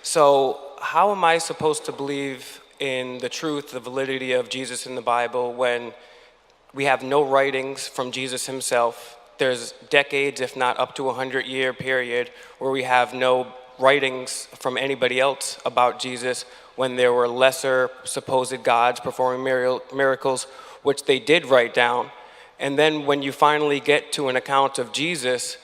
So how am I supposed to believe in the truth, the validity of Jesus in the Bible when we have no writings from Jesus himself? There's decades, if not up to 100-year period, where we have no writings from anybody else about Jesus when there were lesser supposed gods performing miracles, which they did write down. And then when you finally get to an account of Jesus,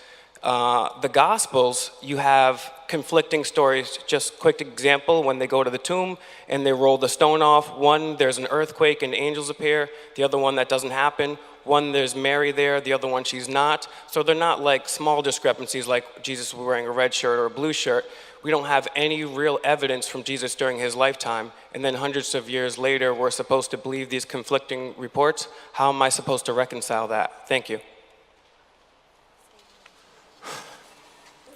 the Gospels, you have conflicting stories. Just quick example, when they go to the tomb and they roll the stone off, one, there's an earthquake and angels appear. The other one, that doesn't happen. One, there's Mary there. The other one, she's not. So they're not like small discrepancies like Jesus was wearing a red shirt or a blue shirt. We don't have any real evidence from Jesus during his lifetime. And then hundreds of years later, we're supposed to believe these conflicting reports. How am I supposed to reconcile that? Thank you.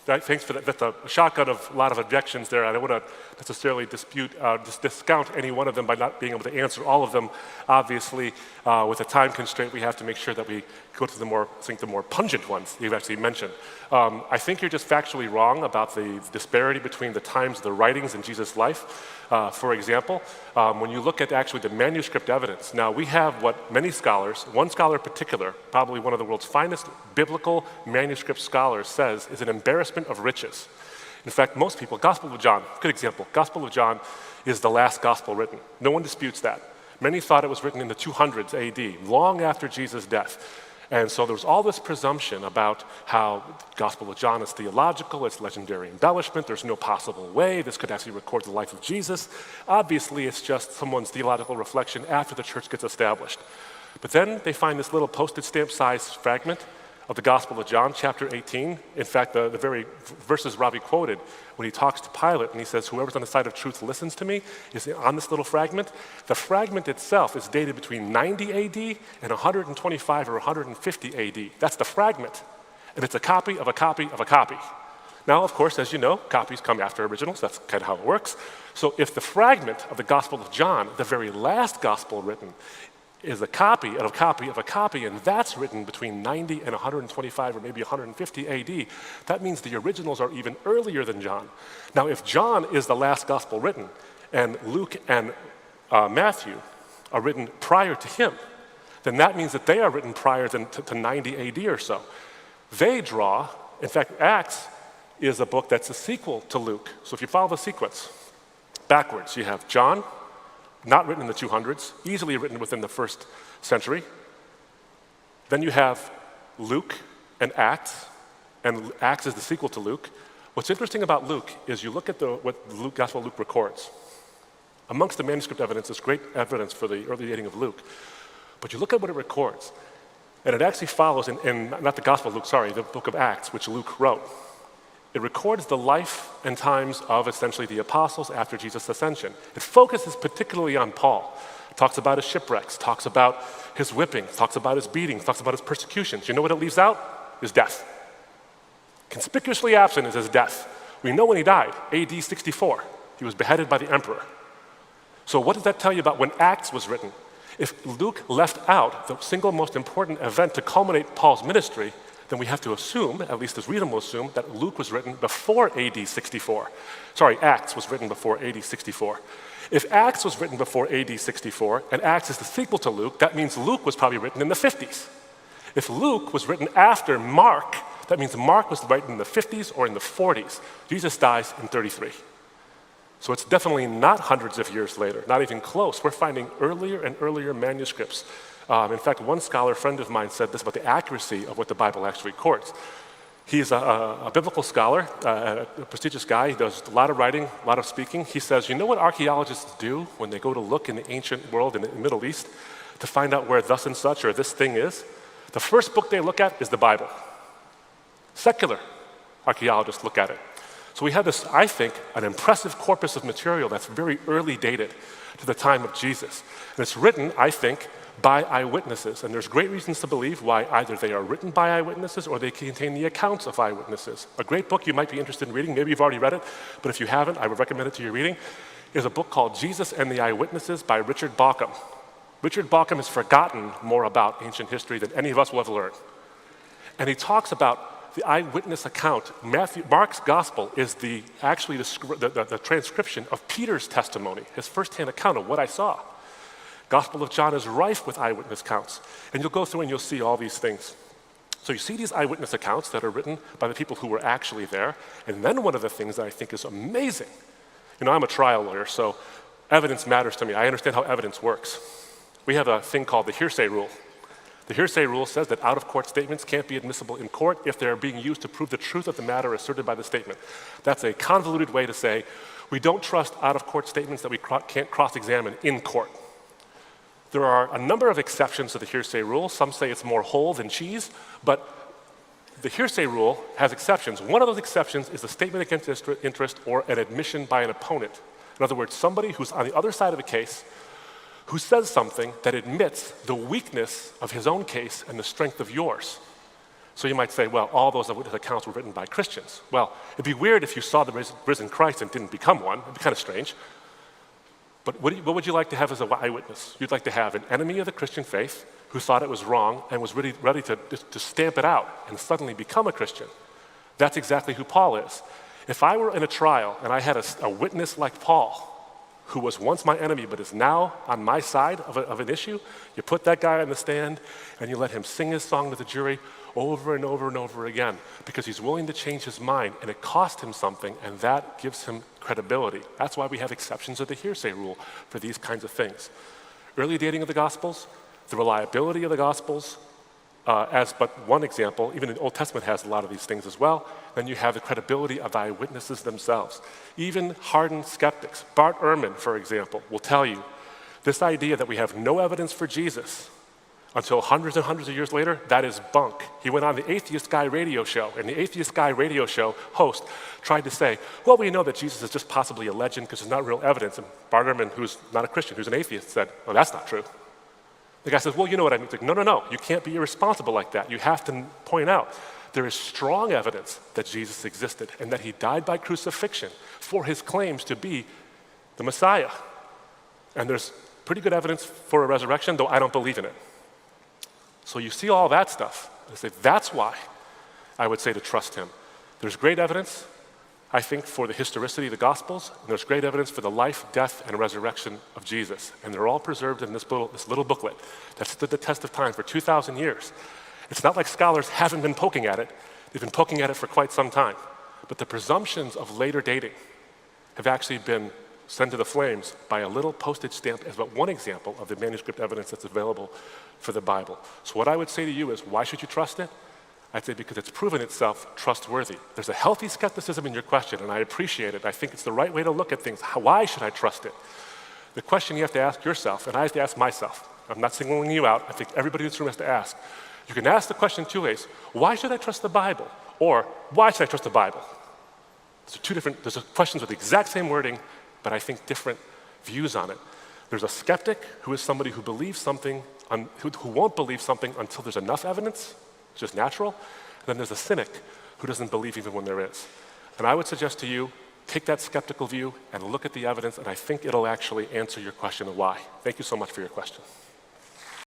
Thanks for that. That's a shotgun of a lot of objections there. I don't want to necessarily discount any one of them by not being able to answer all of them. Obviously, with a time constraint, we have to make sure that we go to the more pungent ones you've actually mentioned. I think you're just factually wrong about the disparity between the times of the writings in Jesus' life. For example, when you look at actually the manuscript evidence, now we have what many scholars, one scholar in particular, probably one of the world's finest biblical manuscript scholars, says is an embarrassment of riches. In fact, most people, Gospel of John, good example, Gospel of John is the last gospel written. No one disputes that. Many thought it was written in the 200s AD, long after Jesus' death. And so there was all this presumption about how the Gospel of John is theological, it's legendary embellishment, there's no possible way this could actually record the life of Jesus. Obviously, it's just someone's theological reflection after the church gets established. But then they find this little postage stamp sized fragment of the Gospel of John, chapter 18. In fact, the very verses Ravi quoted when he talks to Pilate and he says, whoever's on the side of truth listens to me, is on this little fragment. The fragment itself is dated between 90 AD and 125 or 150 AD. That's the fragment. And it's a copy of a copy of a copy. Now, of course, as you know, copies come after originals. That's kind of how it works. So if the fragment of the Gospel of John, the very last gospel written, is a copy of a copy of a copy, and that's written between 90 and 125 or maybe 150 AD, that means the originals are even earlier than John. Now, if John is the last gospel written, and Luke and Matthew are written prior to him, then that means that they are written prior to 90 AD or so. They draw, in fact, Acts is a book that's a sequel to Luke. So if you follow the sequence backwards, you have John, not written in the 200s, easily written within the first century. Then you have Luke and Acts is the sequel to Luke. What's interesting about Luke is you look at what the Gospel of Luke records. Amongst the manuscript evidence, there's great evidence for the early dating of Luke. But you look at what it records, and it actually follows in not the Gospel of Luke, sorry, the book of Acts, which Luke wrote. It records the life and times of essentially the apostles after Jesus' ascension. It focuses particularly on Paul. It talks about his shipwrecks, talks about his whippings, talks about his beatings, talks about his persecutions. You know what it leaves out? His death. Conspicuously absent is his death. We know when he died, AD 64. He was beheaded by the emperor. So what does that tell you about when Acts was written? If Luke left out the single most important event to culminate Paul's ministry, then we have to assume, at least it's reasonable to assume, that Luke was written before AD 64. Sorry, Acts was written before AD 64. If Acts was written before AD 64, and Acts is the sequel to Luke, that means Luke was probably written in the 50s. If Luke was written after Mark, that means Mark was written in the 50s or in the 40s. Jesus dies in 33. So it's definitely not hundreds of years later, not even close. We're finding earlier and earlier manuscripts. In fact, one scholar friend of mine said this about the accuracy of what the Bible actually records. He's a biblical scholar, a prestigious guy. He does a lot of writing, a lot of speaking. He says, you know what archaeologists do when they go to look in the ancient world, in the Middle East, to find out where thus and such or this thing is? The first book they look at is the Bible. Secular archaeologists look at it. So we have this, I think, an impressive corpus of material that's very early dated to the time of Jesus. And it's written, I think, by eyewitnesses. And there's great reasons to believe why either they are written by eyewitnesses or they contain the accounts of eyewitnesses. A great book you might be interested in reading, maybe you've already read it, but if you haven't, I would recommend it to your reading, is a book called Jesus and the Eyewitnesses by Richard Baca. Richard Baca has forgotten more about ancient history than any of us will ever learn. And he talks about the eyewitness account. Mark's gospel is actually the transcription of Peter's testimony, his firsthand account of what I saw. Gospel of John is rife with eyewitness accounts. And you'll go through and you'll see all these things. So you see these eyewitness accounts that are written by the people who were actually there. And then one of the things that I think is amazing, I'm a trial lawyer, so evidence matters to me. I understand how evidence works. We have a thing called the Hearsay Rule. The Hearsay Rule says that out-of-court statements can't be admissible in court if they're being used to prove the truth of the matter asserted by the statement. That's a convoluted way to say we don't trust out-of-court statements that we can't cross-examine in court. There are a number of exceptions to the Hearsay Rule. Some say it's more whole than cheese, but the Hearsay Rule has exceptions. One of those exceptions is a statement against interest or an admission by an opponent. In other words, somebody who's on the other side of a case who says something that admits the weakness of his own case and the strength of yours. So you might say, well, all those eyewitness accounts were written by Christians. Well, it'd be weird if you saw the risen Christ and didn't become one. It'd be kind of strange. But what would you like to have as an eyewitness? You'd like to have an enemy of the Christian faith who thought it was wrong and was ready to stamp it out and suddenly become a Christian. That's exactly who Paul is. If I were in a trial and I had a witness like Paul, who was once my enemy but is now on my side of an issue, you put that guy on the stand and you let him sing his song to the jury over and over and over again because he's willing to change his mind, and it cost him something, and that gives him credibility. That's why we have exceptions to the Hearsay Rule for these kinds of things. Early dating of the Gospels, the reliability of the Gospels, as but one example. Even the Old Testament has a lot of these things as well. Then you have the credibility of the eyewitnesses themselves. Even hardened skeptics, Bart Ehrman, for example, will tell you this idea that we have no evidence for Jesus until hundreds and hundreds of years later, that is bunk. He went on the Atheist Guy radio show, and the Atheist Guy radio show host tried to say, well, we know that Jesus is just possibly a legend because there's not real evidence. And Bart Ehrman, who's not a Christian, who's an atheist, said, well, that's not true. The guy says, well, you know what I mean. It's like, no, you can't be irresponsible like that. You have to point out there is strong evidence that Jesus existed and that he died by crucifixion for his claims to be the Messiah. And there's pretty good evidence for a resurrection, though I don't believe in it. So you see all that stuff. I say, that's why I would say to trust him. There's great evidence, I think, for the historicity of the Gospels, and there's great evidence for the life, death, and resurrection of Jesus. And they're all preserved in this little booklet that stood the test of time for 2,000 years. It's not like scholars haven't been poking at it. They've been poking at it for quite some time. But the presumptions of later dating have actually been sent to the flames by a little postage stamp as but one example of the manuscript evidence that's available for the Bible. So what I would say to you is, why should you trust it? I'd say because it's proven itself trustworthy. There's a healthy skepticism in your question, and I appreciate it. I think it's the right way to look at things. Why should I trust it? The question you have to ask yourself, and I have to ask myself, I'm not singling you out, I think everybody in this room has to ask. You can ask the question two ways. Why should I trust the Bible? Or why should I trust the Bible? There's questions with the exact same wording, but I think different views on it. There's a skeptic who is somebody who believes something, who won't believe something until there's enough evidence, it's just natural. And then there's a cynic who doesn't believe even when there is. And I would suggest to you, take that skeptical view and look at the evidence, and I think it'll actually answer your question of why. Thank you so much for your question.